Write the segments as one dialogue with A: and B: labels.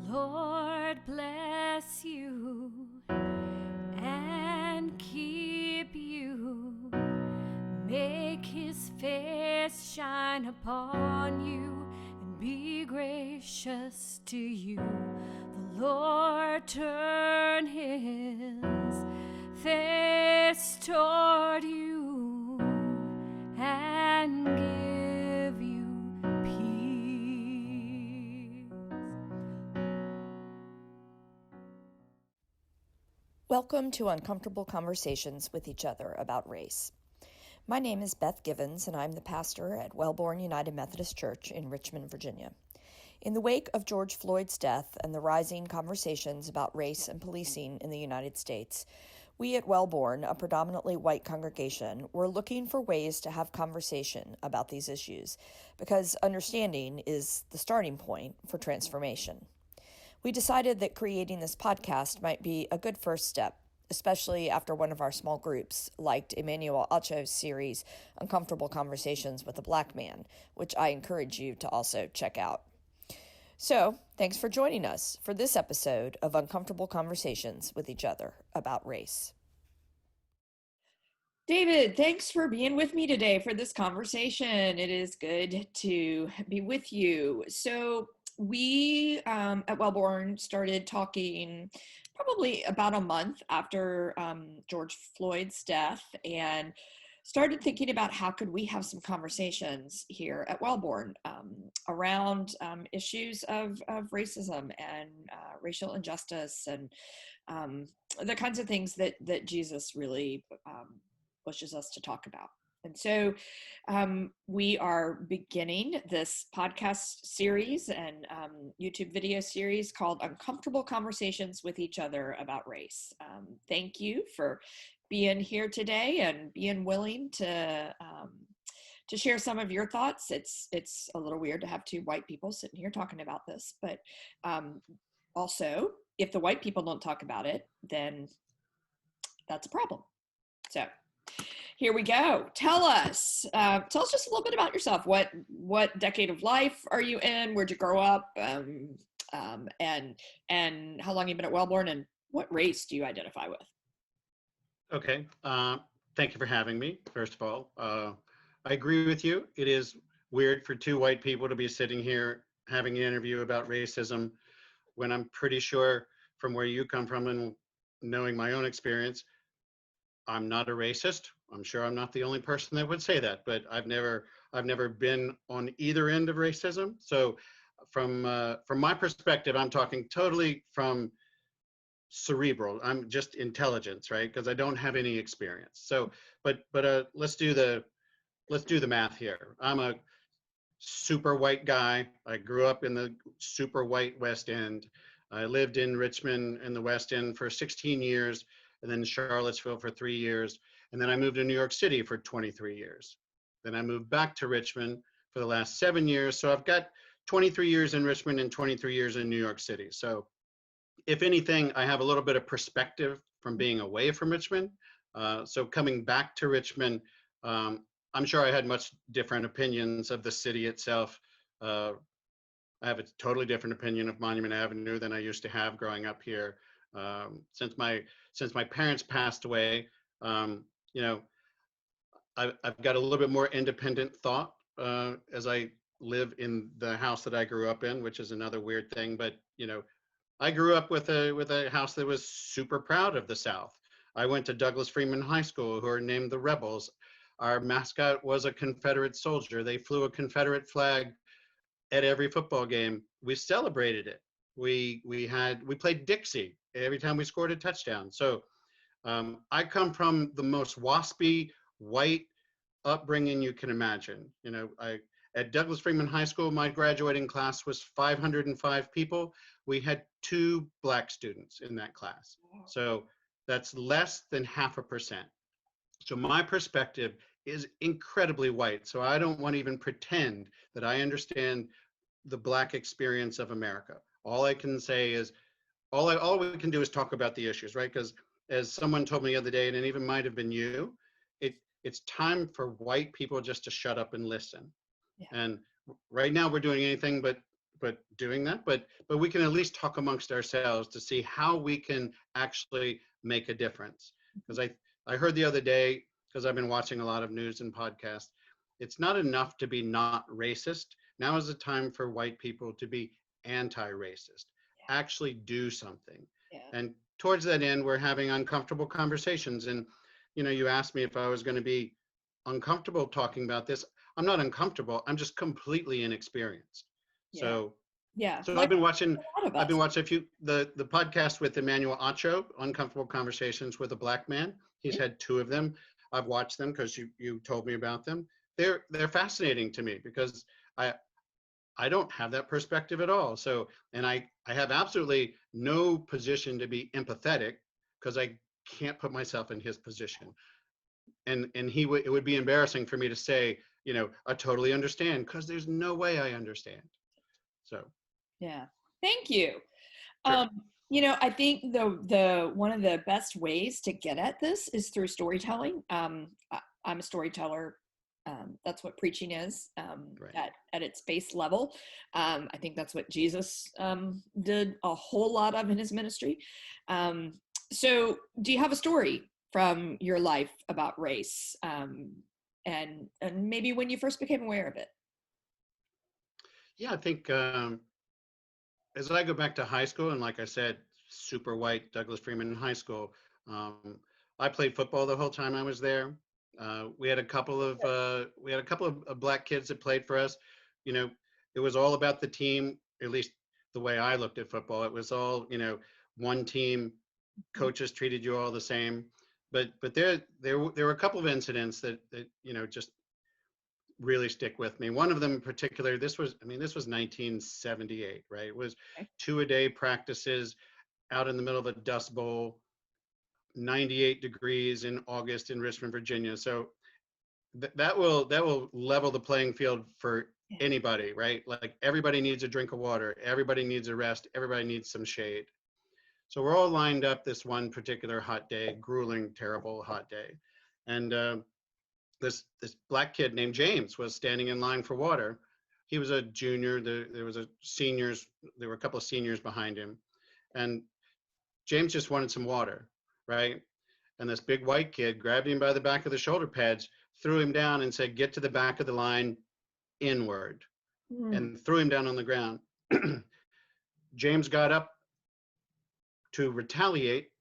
A: Lord bless you and keep you. Make his face shine upon you and be gracious to you. The Lord turn his face toward you and give you peace.
B: Welcome to Uncomfortable Conversations with Each Other about Race. My name is Beth Givens, and I'm the pastor at Wilborne United Methodist Church in Richmond, Virginia. In the wake of George Floyd's death and the rising conversations about race and policing in the United States, we at Wilborne, a predominantly white congregation, were looking for ways to have conversation about these issues because understanding is the starting point for transformation. We decided that creating this podcast might be a good first step, especially after one of our small groups liked Emmanuel Acho's series, Uncomfortable Conversations with a Black Man, which I encourage you to also check out. So, thanks for joining us for this episode of Uncomfortable Conversations with Each Other about Race. David, thanks for being with me today for this conversation. It is good to be with you. So, we at Wilborne started talking probably about a month after George Floyd's death and started thinking about how could we have some conversations here at Wilborne around issues of racism and racial injustice and the kinds of things that Jesus really pushes us to talk about. And so we are beginning this podcast series and YouTube video series called Uncomfortable Conversations with Each Other about Race. Thank you for being here today and being willing to share some of your thoughts. It's a little weird to have two white people sitting here talking about this, but also if the white people don't talk about it, then that's a problem. So here we go. Tell us just a little bit about yourself. What decade of life are you in? Where'd you grow up? And how long you've been at Wilborne, and what race do you identify with?
C: Okay. Thank you for having me, first of all. I agree with you. It is weird for two white people to be sitting here having an interview about racism when I'm pretty sure from where you come from and knowing my own experience, I'm not a racist. I'm sure I'm not the only person that would say that, but I've never been on either end of racism. So from my perspective, I'm talking totally from cerebral. I'm just intelligence, right? Because I don't have any experience. So, but let's do the math here. I'm a super white guy. I grew up in the super white West End. I lived in Richmond in the West End for 16 years. And then Charlottesville for 3 years. And then I moved to New York City for 23 years. Then I moved back to Richmond for the last 7 years. So I've got 23 years in Richmond and 23 years in New York City. So if anything, I have a little bit of perspective from being away from Richmond. So coming back to Richmond, I'm sure I had much different opinions of the city itself. I have a totally different opinion of Monument Avenue than I used to have growing up here. Since my parents passed away, I've got a little bit more independent thought as I live in the house that I grew up in, which is another weird thing. But I grew up with a house that was super proud of the South. I went to Douglas Freeman High School, who are named the Rebels. Our mascot was a Confederate soldier. They flew a Confederate flag at every football game. We celebrated it. We played Dixie every time we scored a touchdown. So I come from the most waspy white upbringing you can imagine. At Douglas Freeman High School, my graduating class was 505 people. We had 2 Black students in that class. So that's less than 0.5%. So my perspective is incredibly white. So I don't want to even pretend that I understand the Black experience of America. All I can say is, all we can do is talk about the issues, right? Because as someone told me the other day, and it even might have been you, it's time for white people just to shut up and listen. Yeah. And right now we're doing anything but doing that, but we can at least talk amongst ourselves to see how we can actually make a difference. Because I heard the other day, because I've been watching a lot of news and podcasts, it's not enough to be not racist. Now is the time for white people to be anti-racist, actually do something.
B: Yeah.
C: And towards that end, we're having uncomfortable conversations. And you asked me if I was going to be uncomfortable talking about this. I'm not uncomfortable. I'm just completely inexperienced.
B: Yeah.
C: So
B: Yeah.
C: so
B: Like
C: I've been watching
B: a lot of
C: I've been
B: us.
C: watching a few the podcast with Emmanuel Acho, Uncomfortable Conversations with a Black Man. He's had two of them. I've watched them because you told me about them. They're fascinating to me because I don't have that perspective at all. So, and I have absolutely no position to be empathetic because I can't put myself in his position. And it would be embarrassing for me to say, I totally understand, because there's no way I understand. So,
B: Yeah. Thank you.
C: sure.
B: I think the one of the best ways to get at this is through storytelling. I'm a storyteller. That's what preaching is,
C: Right.
B: at its base level. I think that's what Jesus did a whole lot of in his ministry. So do you have a story from your life about race, and maybe when you first became aware of it?
C: Yeah, I think as I go back to high school, and like I said, super white Douglas Freeman High School, I played football the whole time I was there. We had a couple of black kids that played for us. It was all about the team. At least the way I looked at football, it was all one team. Coaches treated you all the same. But there were a couple of incidents that just really stick with me. One of them in particular, this was 1978, right? It was
B: Okay.
C: 2-a-day practices out in the middle of a dust bowl, 98 degrees in August in Richmond, Virginia. So that will level the playing field for
B: Yeah.
C: anybody, right? Like, everybody needs a drink of water, everybody needs a rest, everybody needs some shade. So we're all lined up this one particular hot day, grueling, terrible hot day. And this black kid named James was standing in line for water. He was a junior. There were a couple of seniors behind him, and James just wanted some water, right? And this big white kid grabbed him by the back of the shoulder pads, threw him down, and said, "Get to the back of the line, inward,"
B: Mm.
C: and threw him down on the ground. James got up to retaliate.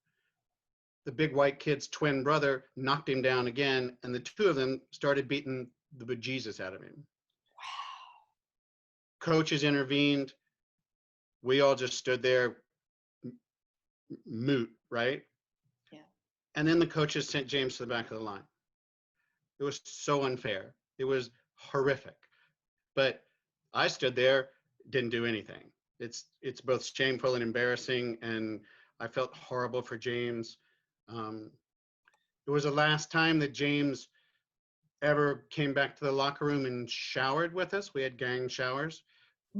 C: The big white kid's twin brother knocked him down again, and the two of them started beating the bejesus out of him. Coaches intervened. We all just stood there mute, right?
B: Yeah.
C: And then the coaches sent James to the back of the line. It was so unfair. It was horrific. But I stood there, didn't do anything. It's both shameful and embarrassing, and I felt horrible for James. It was the last time that James ever came back to the locker room and showered with us. We had gang showers.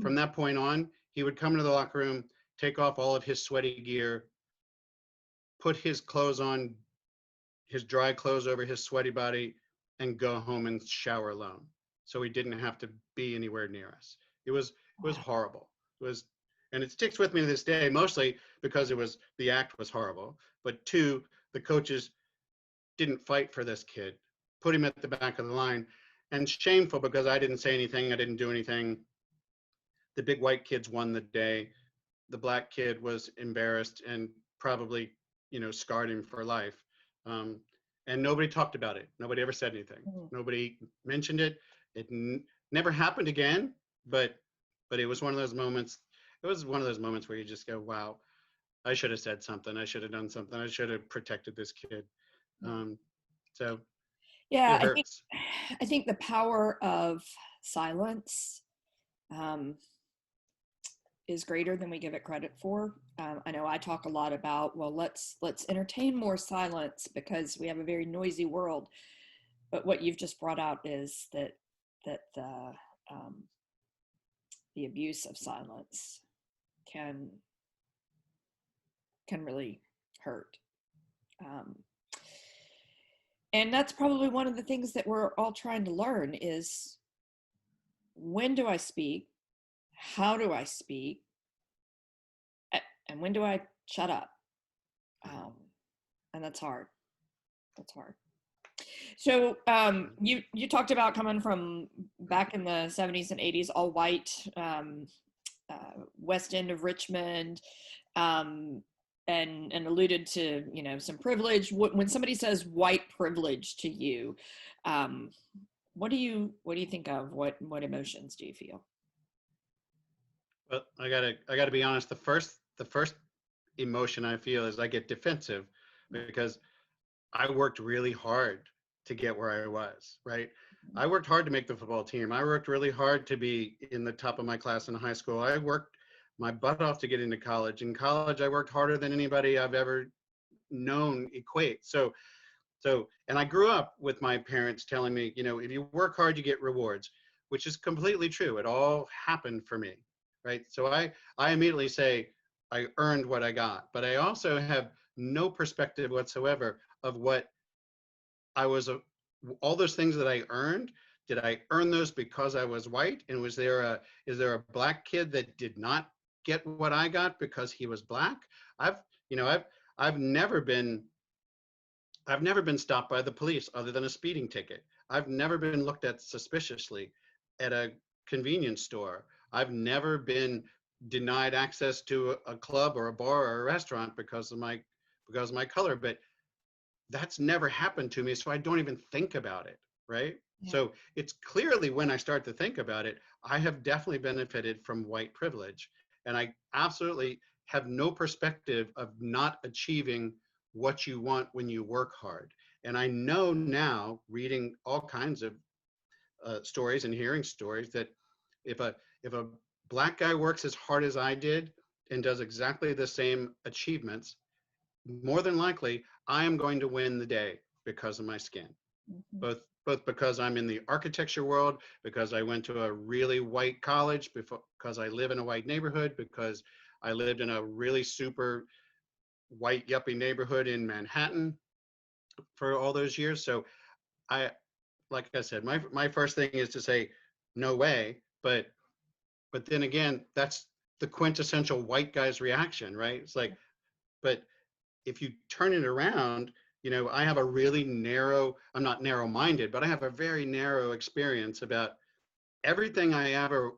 C: From that point on, he would come to the locker room, take off all of his sweaty gear, put his clothes on, his dry clothes over his sweaty body, and go home and shower alone. So he didn't have to be anywhere near us. It was horrible. And it sticks with me to this day, mostly because the act was horrible. But two, the coaches didn't fight for this kid, put him at the back of the line. And shameful because I didn't say anything, I didn't do anything. The big white kids won the day. The black kid was embarrassed and probably, scarred him for life. And nobody talked about it. Nobody ever said anything. Nobody mentioned it. It never happened again, but it was one of those moments. It was one of those moments where you just go, wow, I should have said something. I should have done something. I should have protected this kid. So
B: Yeah,
C: it hurts.
B: I think the power of silence is greater than we give it credit for. I know I talk a lot about, well, let's entertain more silence because we have a very noisy world. But what you've just brought out is that the abuse of silence can really hurt. And that's probably one of the things that we're all trying to learn is, when do I speak? how do I speak, and when do I shut up? And that's hard. That's hard. So you talked about coming from back in the 70s and 80s, all white, West End of Richmond, and alluded to, you know, some privilege. When somebody says white privilege to you, what do you think of? What emotions do you feel?
C: Well, I gotta be honest. The first emotion I feel is I get defensive because I worked really hard to get where I was, right? I worked hard to make the football team. I worked really hard to be in the top of my class in high school. I worked my butt off to get into college. In college, I worked harder than anybody I've ever known equate. And I grew up with my parents telling me, you know, if you work hard, you get rewards, which is completely true. It all happened for me, right? So I immediately say I earned what I got, but I also have no perspective whatsoever of what I was, all those things that I earned. Did I earn those because I was white? And is there a black kid that did not get what I got because he was black? I've, you know, I've never been I've never been stopped by the police other than a speeding ticket. I've never been looked at suspiciously at a convenience store. I've never been denied access to a club or a bar or a restaurant because of my color. But that's never happened to me, so I don't even think about it, right?
B: Yeah.
C: So it's clearly when I start to think about it, I have definitely benefited from white privilege. And I absolutely have no perspective of not achieving what you want when you work hard. And I know now, reading all kinds of stories and hearing stories, that if a black guy works as hard as I did and does exactly the same achievements, more than likely I am going to win the day because of my skin.
B: Mm-hmm.
C: Both because I'm in the architecture world, because I went to a really white college, because I live in a white neighborhood, because I lived in a really super white yuppie neighborhood in Manhattan for all those years. So I, like I said, my first thing is to say no way, but then again, that's the quintessential white guy's reaction, right? It's like, but if you turn it around, you know, I have a really narrow, I'm not narrow minded, but I have a very narrow experience about everything I ever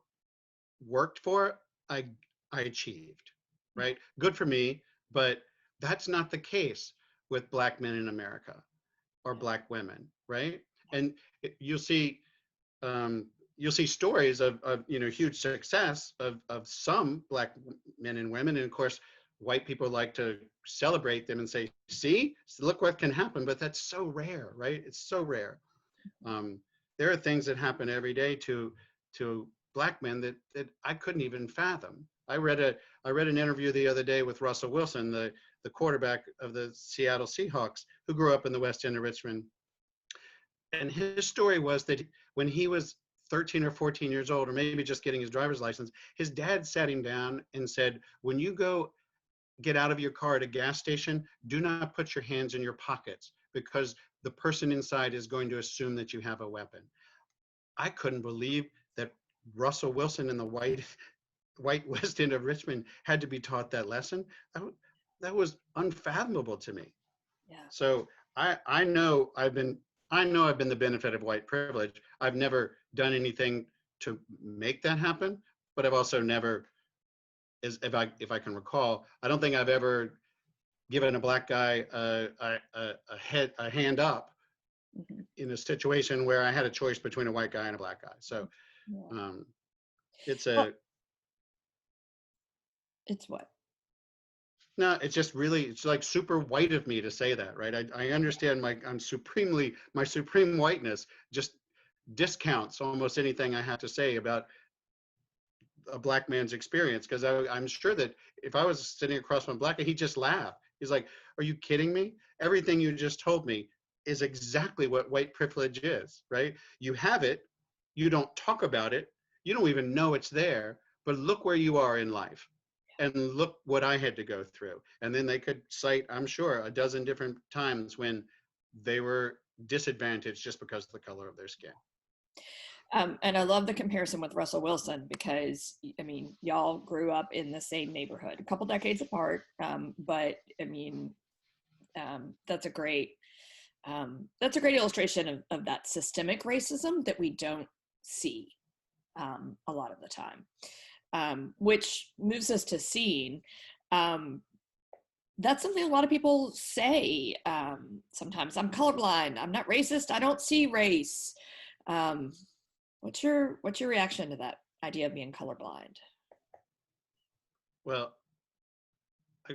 C: worked for, I, I achieved, right? Good for me, but that's not the case with black men in America or black women, right? And you'll see stories of you know, huge success of some black men and women, and of course white people like to celebrate them and say, see, look what can happen, but that's so rare, right? It's so rare. There are things that happen every day to black men that I couldn't even fathom. I read an interview the other day with Russell Wilson, the quarterback of the Seattle Seahawks, who grew up in the West End of Richmond. And his story was that when he was 13 or 14 years old, or maybe just getting his driver's license, his dad sat him down and said, when you go get out of your car at a gas station, do not put your hands in your pockets, because the person inside is going to assume that you have a weapon. I couldn't believe that Russell Wilson in the white West End of Richmond had to be taught that lesson. That was unfathomable to me.
B: Yeah.
C: So I know I've been the benefit of white privilege. I've never done anything to make that happen, but I've also never, as if I can recall, I don't think I've ever given a black guy a hand up
B: Mm-hmm.
C: in a situation where I had a choice between a white guy and a black guy. So
B: Yeah.
C: it's
B: Well, it's what?
C: no, it's just really, it's like super white of me to say that, right? I understand my supreme whiteness just discounts almost anything I have to say about a black man's experience, because I'm sure that if I was sitting across from a black guy, he'd just laugh. He's like, are you kidding me? Everything you just told me is exactly what white privilege is, right? You have it, you don't talk about it, you don't even know it's there, but look where you are in life. And look what I had to go through. And then they could cite, I'm sure, a dozen different times when they were disadvantaged just because of the color of their skin.
B: And I love the comparison with Russell Wilson because, I mean, y'all grew up in the same neighborhood, a couple decades apart. But I mean, that's a great illustration of that systemic racism that we don't see a lot of the time, which moves us to seeing. That's something a lot of people say. Sometimes I'm colorblind. I'm not racist. I don't see race. Um, what's your reaction to that idea of being colorblind?
C: Well,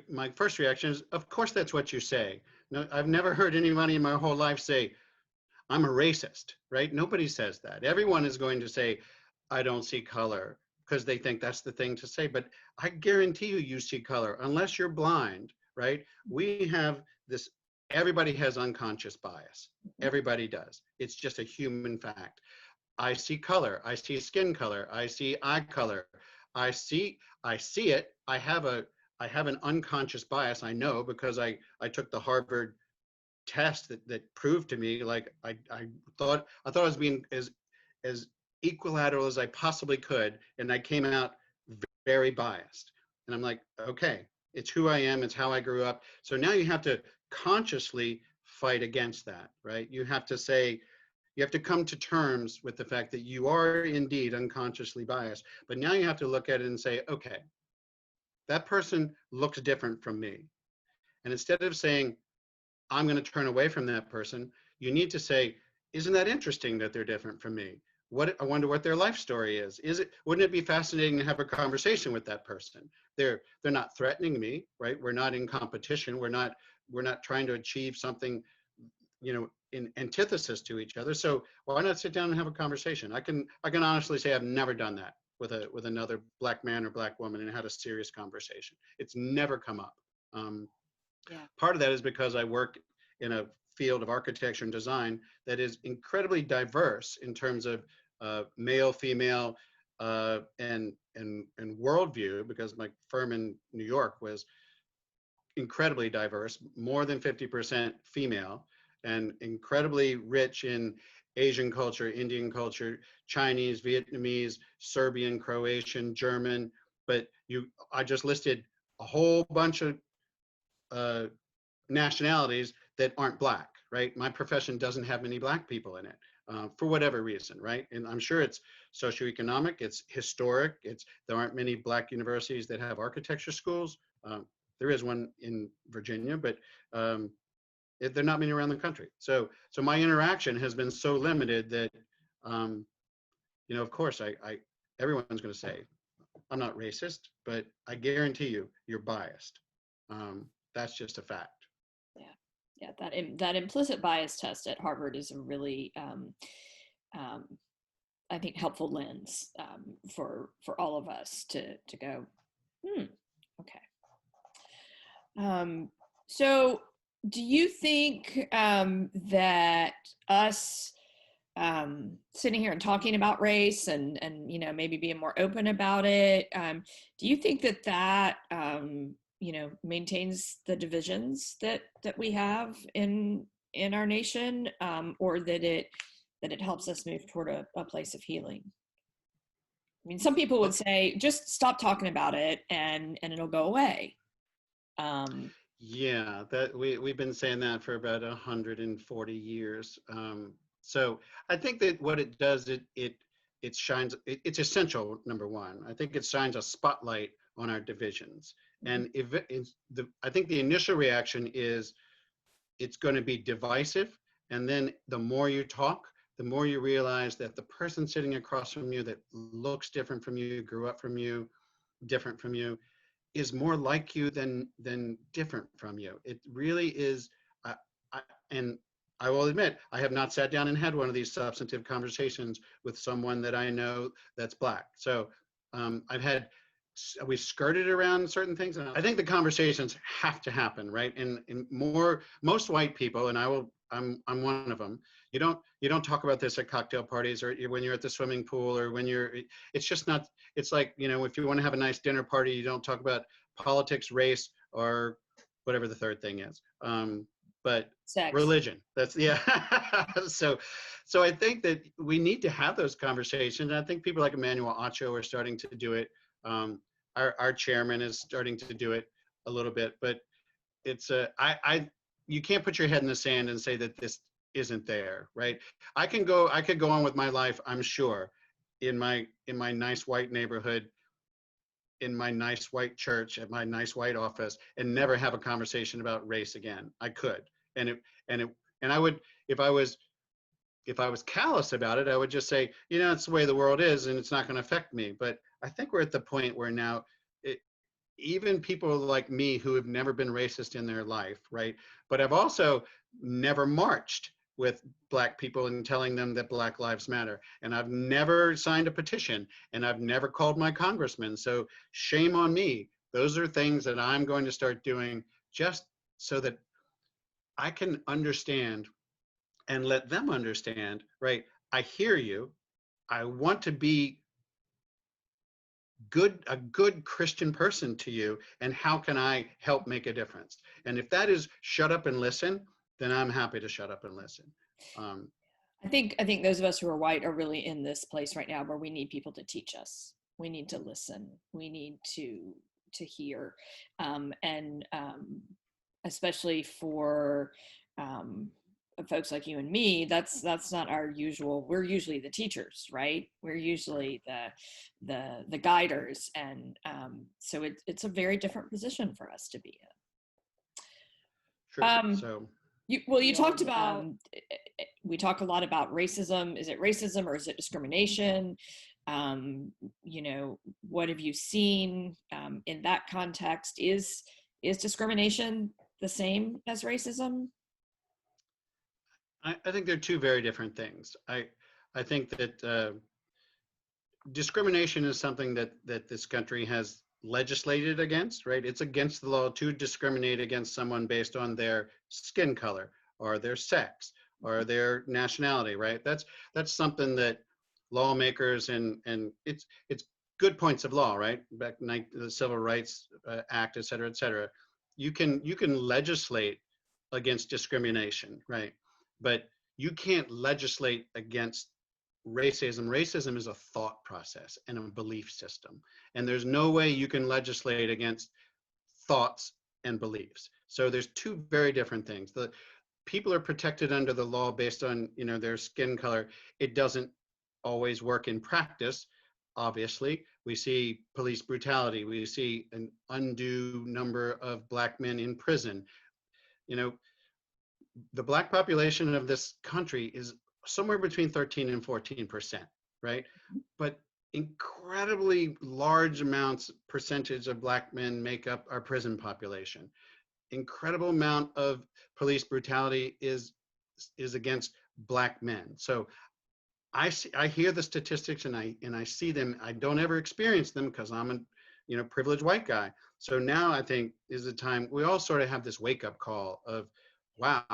C: my first reaction is, of course, that's what you say. No, I've never heard anybody in my whole life say, I'm a racist, right? Nobody says that. Everyone is going to say, I don't see color, because they think that's the thing to say. But I guarantee you, you see color, unless you're blind, right? We have this, everybody has unconscious bias. Everybody does. It's just a human fact. I see color, I see skin color, I see eye color, I see it. I have an unconscious bias. I know because I took the Harvard test that proved to me, like I thought I was being as equilateral as I possibly could, and I came out very biased. And I'm like, okay, it's who I am, it's how I grew up. So now you have to consciously fight against that, right? You have to say, you have to come to terms with the fact that you are indeed unconsciously biased. But now you have to look at it and say, okay, that person looks different from me. And instead of saying, I'm going to turn away from that person, you need to say, isn't that interesting that they're different from me? I wonder what their life story is. Wouldn't it be fascinating to have a conversation with that person? They're not threatening me, right? We're not in competition. We're not trying to achieve something, in antithesis to each other. So why not sit down and have a conversation? I can honestly say I've never done that with another Black man or Black woman and had a serious conversation. It's never come up.
B: Yeah.
C: Part of that is because I work in a field of architecture and design that is incredibly diverse in terms of male, female, and worldview, because my firm in New York was incredibly diverse, more than 50% female, and incredibly rich in Asian culture, Indian culture, Chinese, Vietnamese, Serbian, Croatian, German. But I just listed a whole bunch of nationalities that aren't Black, right? My profession doesn't have many Black people in it, for whatever reason, right? And I'm sure it's socioeconomic, it's historic, there aren't many Black universities that have architecture schools. There is one in Virginia, but there are not many around the country. So my interaction has been so limited that, of course, everyone's going to say, I'm not racist, but I guarantee you, you're biased. That's just a fact.
B: Yeah, that implicit bias test at Harvard is a really, I think, helpful lens for all of us to go, okay. So do you think that us sitting here and talking about race and maybe being more open about it, do you think that maintains the divisions that we have in our nation, or that it helps us move toward a place of healing? I mean, some people would say just stop talking about it and it'll go away.
C: Yeah, that we've been saying that for about 140 years. So I think that what it does, it shines. It's essential. Number one, I think it shines a spotlight on our divisions. And I think the initial reaction is it's going to be divisive. And then the more you talk, the more you realize that the person sitting across from you that looks different from you, grew up from you, different from you, is more like you than different from you. It really is. And I will admit, I have not sat down and had one of these substantive conversations with someone that I know that's Black. So we skirted around certain things, and I think the conversations have to happen, right? And most white people, and I'm one of them. You don't talk about this at cocktail parties or when you're at the swimming pool or it's just not. It's like, if you want to have a nice dinner party, you don't talk about politics, race, or whatever the third thing is. but
B: Sex.
C: religion. That's yeah. So I think that we need to have those conversations. And I think people like Emmanuel Acho are starting to do it. Our chairman is starting to do it a little bit, but it's you can't put your head in the sand and say that this isn't there, right? I could go on with my life, I'm sure, in my nice white neighborhood, in my nice white church, at my nice white office, and never have a conversation about race again. I could, and it and it and I would, if I was callous about it, I would just say, it's the way the world is, and it's not going to affect me. But I think we're at the point where now, it, even people like me who have never been racist in their life, right? But I've also never marched with Black people and telling them that Black Lives Matter. And I've never signed a petition, and I've never called my congressman. So shame on me. Those are things that I'm going to start doing just so that I can understand and let them understand, right? I hear you. I want to be a good Christian person to you, and how can I help make a difference? And if that is shut up and listen, then I'm happy to shut up and listen.
B: I think those of us who are white are really in this place right now where we need people to teach us. We need to listen. We need to hear, and especially for folks like you and me, that's not our usual. We're usually the teachers, right? We're usually the guiders, and so it's a very different position for us to be
C: Sure.
B: in.
C: So
B: You talked about, we talk a lot about racism. Is it racism or is it discrimination? What have you seen in that context? Is discrimination the same as racism?
C: I think they're two very different things. I think that discrimination is something that this country has legislated against, right? It's against the law to discriminate against someone based on their skin color or their sex or their nationality, right? That's something that lawmakers and it's good points of law, right? Back in the Civil Rights Act, et cetera, et cetera. You can legislate against discrimination, right? But you can't legislate against racism. Racism is a thought process and a belief system. And there's no way you can legislate against thoughts and beliefs. So there's two very different things. The people are protected under the law based on, their skin color. It doesn't always work in practice. Obviously, we see police brutality. We see an undue number of Black men in prison. The Black population of this country is somewhere between 13 and 14%, right? But incredibly large percentage of Black men make up our prison population. Incredible amount of police brutality is against Black men. So I hear the statistics and I see them. I don't ever experience them because I'm a privileged white guy. So now I think is the time we all sort of have this wake up call of, wow,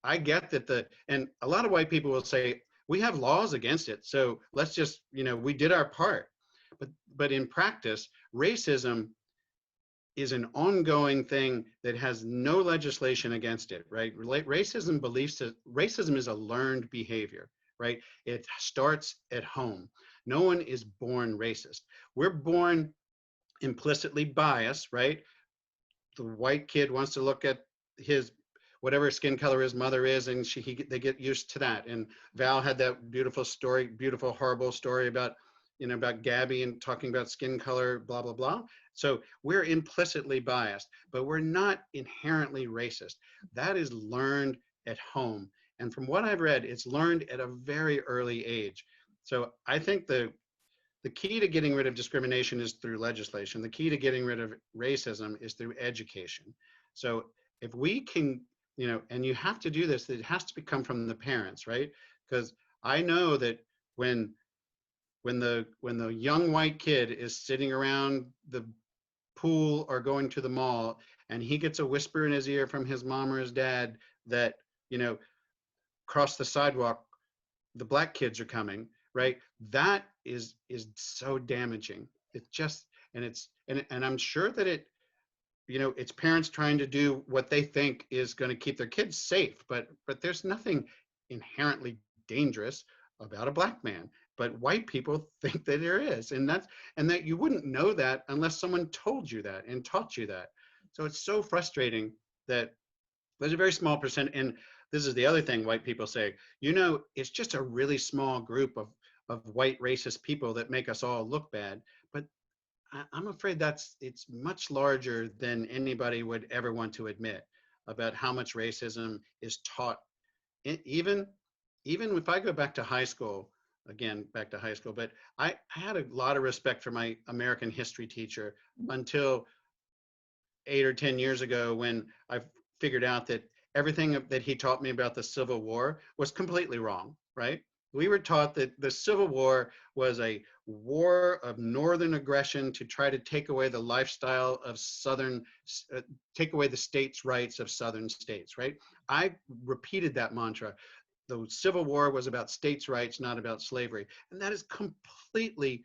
C: I get that and a lot of white people will say, we have laws against it. So let's just, we did our part. But in practice, racism is an ongoing thing that has no legislation against it, right? Racism is a learned behavior, right? It starts at home. No one is born racist. We're born implicitly biased, right? The white kid wants to look at his whatever skin color his mother is, and they get used to that. And Val had that beautiful, horrible story about Gabby and talking about skin color, blah, blah, blah. So we're implicitly biased, but we're not inherently racist. That is learned at home. And from what I've read, it's learned at a very early age. So I think the key to getting rid of discrimination is through legislation. The key to getting rid of racism is through education. So if we can, and you have to do this, it has to come from the parents, right? Because I know that when the young white kid is sitting around the pool or going to the mall and he gets a whisper in his ear from his mom or his dad that, cross the sidewalk, the Black kids are coming, right? That is so damaging. It's just, and I'm sure that it's parents trying to do what they think is going to keep their kids safe, but there's nothing inherently dangerous about a black man. But white people think that there is, and that you wouldn't know that unless someone told you that and taught you that. So it's so frustrating that there's a very small percent. And this is the other thing white people say, it's just a really small group of white racist people that make us all look bad. But I'm afraid it's much larger than anybody would ever want to admit about how much racism is taught. Even if I go back to high school, again, back to high school, but I had a lot of respect for my American history teacher until 8 or 10 years ago, when I figured out that everything that he taught me about the Civil War was completely wrong, right? We were taught that the Civil War was a war of northern aggression to try to take away the lifestyle of take away the states' rights of southern states, right? I repeated that mantra. The Civil War was about states' rights, not about slavery. And that is completely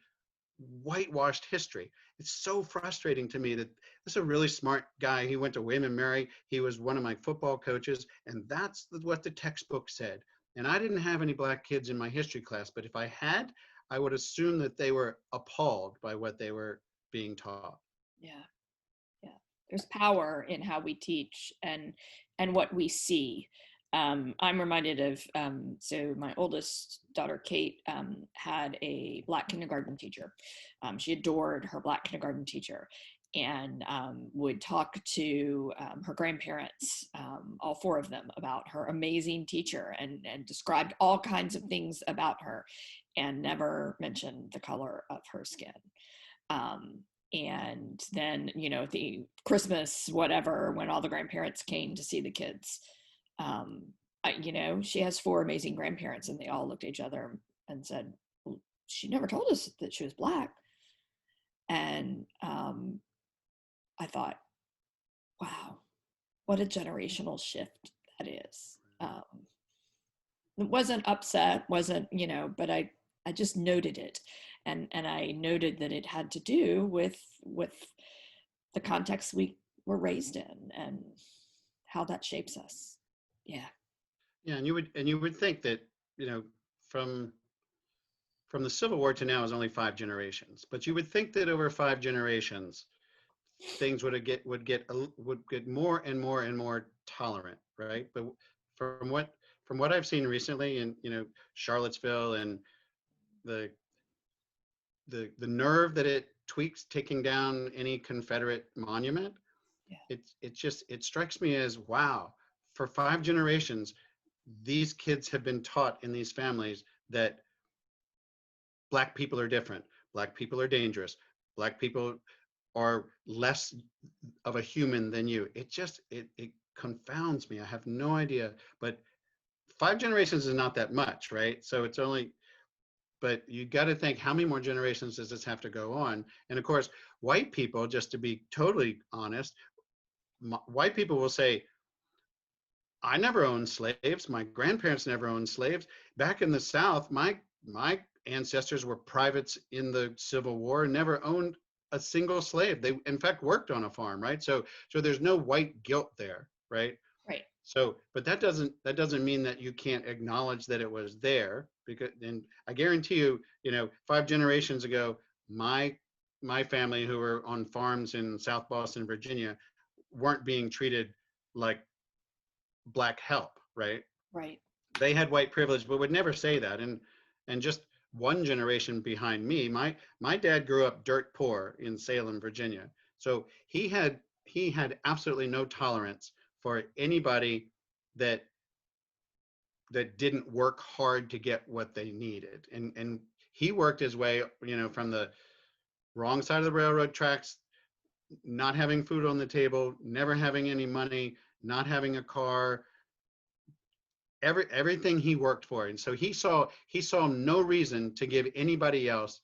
C: whitewashed history. It's so frustrating to me that this is a really smart guy. He went to William and Mary. He was one of my football coaches, and that's what the textbook said. And I didn't have any black kids in my history class, but if I had, I would assume that they were appalled by what they were being taught.
B: Yeah. Yeah. There's power in how we teach and what we see. I'm reminded of, so my oldest daughter, Kate, had a black kindergarten teacher. She adored her black kindergarten teacher, and would talk to her grandparents, all four of them, about her amazing teacher, and described all kinds of things about her, and never mentioned the color of her skin. And then, the Christmas, whatever, when all the grandparents came to see the kids, she has four amazing grandparents, and they all looked at each other and said, well, she never told us that she was black. And I thought, wow, what a generational shift that is. Wasn't upset, but I just noted it. And I noted that it had to do with the context we were raised in and how that shapes us. Yeah.
C: Yeah, and you would think that, from the Civil War to now is only 5 generations, but you would think that over 5 generations, things would get more and more and more tolerant, right? But from what I've seen recently in Charlottesville, and the nerve that it tweaks taking down any Confederate monument,
B: Yeah.
C: it strikes me as, wow, for 5 generations, these kids have been taught in these families that black people are different, black people are dangerous, black people are less of a human than you. It confounds me. I have no idea, but 5 generations is not that much, right? So it's only, but you got to think, how many more generations does this have to go on? And of course, white people, just to be totally honest, white people will say, I never owned slaves. My grandparents never owned slaves. Back in the South, my ancestors were privates in the Civil War and never owned a single slave. They, in fact, worked on a farm, right? So there's no white guilt there, right?
B: Right.
C: So, but that doesn't mean that you can't acknowledge that it was there, because, and I guarantee you, 5 generations ago, my family, who were on farms in South Boston, Virginia, weren't being treated like black help, right?
B: Right.
C: They had white privilege, but would never say that. And just one generation behind me, my dad grew up dirt poor in Salem, Virginia. So he had absolutely no tolerance for anybody that didn't work hard to get what they needed. And he worked his way, from the wrong side of the railroad tracks, not having food on the table, never having any money, not having a car, everything he worked for. And so he saw no reason to give anybody else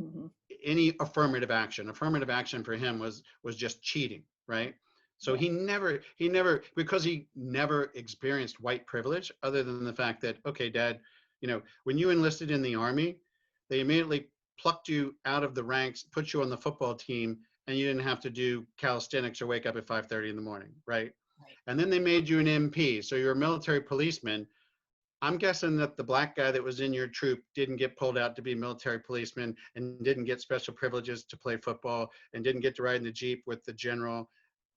B: Mm-hmm.
C: any affirmative action. Affirmative action for him was just cheating, right? So
B: Yeah.
C: he never, because he never experienced white privilege, other than the fact that, okay, Dad, when you enlisted in the Army, they immediately plucked you out of the ranks, put you on the football team, and you didn't have to do calisthenics or wake up at 5:30 in the morning, right?
B: Right.
C: And then they made you an MP, so you're a military policeman. I'm guessing that the black guy that was in your troop didn't get pulled out to be military policeman and didn't get special privileges to play football and didn't get to ride in the Jeep with the general.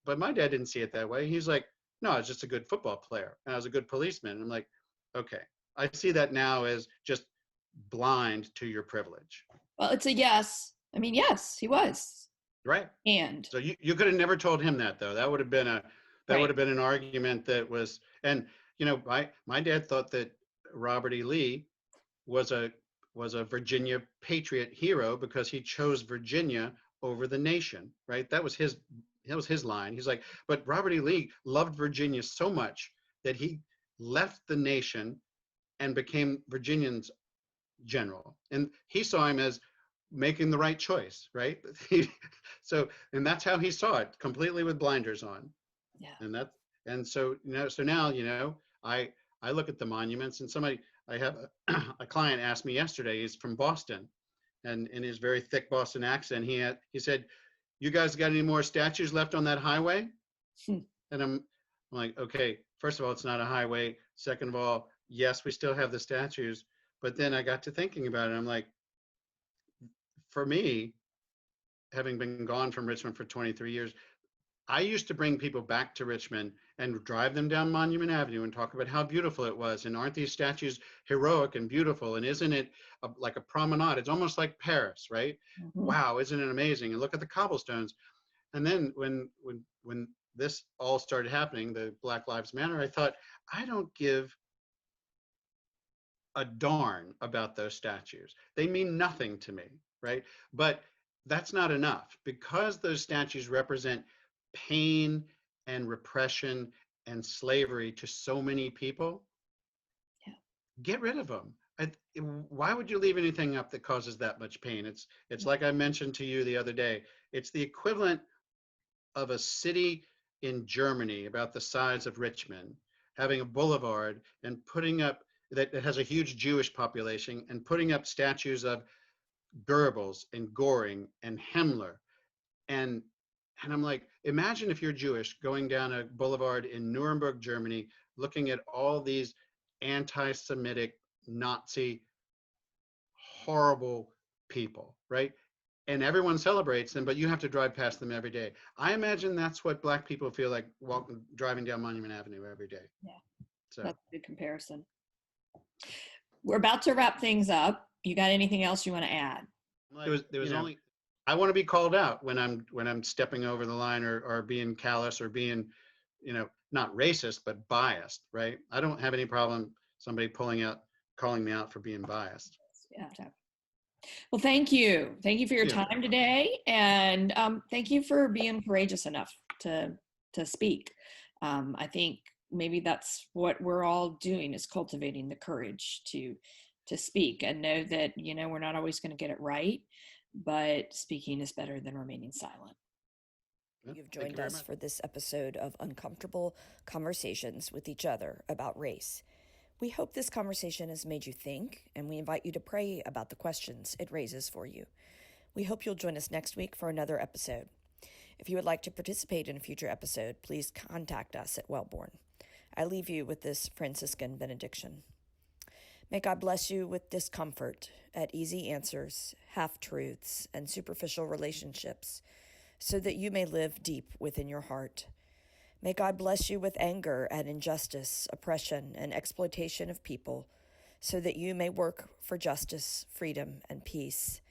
C: But my dad didn't see it that way. He's like, no, I was just a good football player and I was a good policeman. And I'm like, okay, I see that now as just blind to your privilege.
B: Well, it's a yes. I mean, yes, he was.
C: Right.
B: And
C: So you could have never told him that though. That would have been an argument that was, and my dad thought that Robert E. Lee was a Virginia patriot hero because he chose Virginia over the nation, right? That was his line. He's like, but Robert E. Lee loved Virginia so much that he left the nation and became Virginians general. And he saw him as making the right choice, right? So, and that's how he saw it, completely with blinders on.
B: Yeah.
C: And so now, I look at the monuments, and I have a client asked me yesterday, he's from Boston, and in his very thick Boston accent, he said, you guys got any more statues left on that highway? And I'm like, okay, first of all, it's not a highway. Second of all, yes, we still have the statues. But then I got to thinking about it. I'm like, for me, having been gone from Richmond for 23 years, I used to bring people back to Richmond and drive them down Monument Avenue and talk about how beautiful it was. And aren't these statues heroic and beautiful? And isn't it like a promenade? It's almost like Paris, right?
B: Mm-hmm.
C: Wow, isn't it amazing? And look at the cobblestones. And then when this all started happening, the Black Lives Matter, I thought, I don't give a darn about those statues. They mean nothing to me, right? But that's not enough, because those statues represent pain and repression and slavery to so many people.
B: Yeah.
C: Get rid of them. Why would you leave anything up that causes that much pain? It's like I mentioned to you the other day. It's the equivalent of a city in Germany about the size of Richmond having a boulevard and putting up that has a huge Jewish population and putting up statues of Goebbels and Göring and Himmler. And I'm like, imagine if you're Jewish going down a boulevard in Nuremberg, Germany, looking at all these anti-Semitic, Nazi, horrible people, right? And everyone celebrates them, but you have to drive past them every day. I imagine that's what Black people feel like driving down Monument Avenue every day.
B: Yeah,
C: so
B: that's a good comparison. We're about to wrap things up. You got anything else you want to add?
C: There was only, I want to be called out when I'm stepping over the line or being callous or being, not racist, but biased, right? I don't have any problem somebody calling me out for being biased.
B: Yeah. Well, thank you. Thank you for your time today. And thank you for being courageous enough to speak. I think maybe that's what we're all doing, is cultivating the courage to speak and know that, we're not always going to get it right, but speaking is better than remaining silent.
D: You've joined us for this episode of Uncomfortable Conversations with Each Other about Race. We hope this conversation has made you think, and we invite you to pray about the questions it raises for you. We hope you'll join us next week for another episode. If you would like to participate in a future episode, please contact us at Wilborne. I leave you with this Franciscan benediction. May God bless you with discomfort at easy answers, half-truths, and superficial relationships, so that you may live deep within your heart. May God bless you with anger at injustice, oppression, and exploitation of people, so that you may work for justice, freedom, and peace.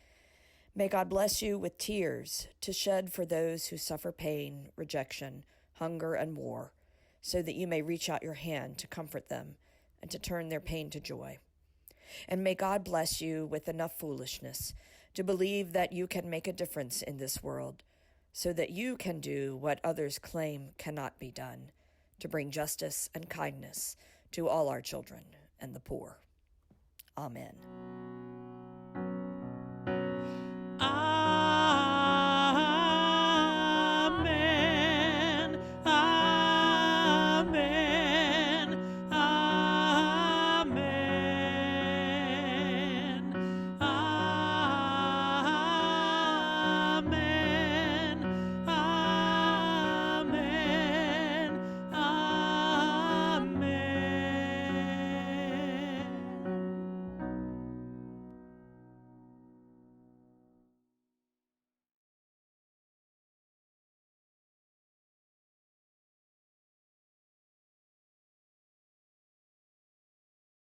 D: May God bless you with tears to shed for those who suffer pain, rejection, hunger, and war, so that you may reach out your hand to comfort them and to turn their pain to joy. And may God bless you with enough foolishness to believe that you can make a difference in this world, so that you can do what others claim cannot be done, to bring justice and kindness to all our children and the poor. Amen.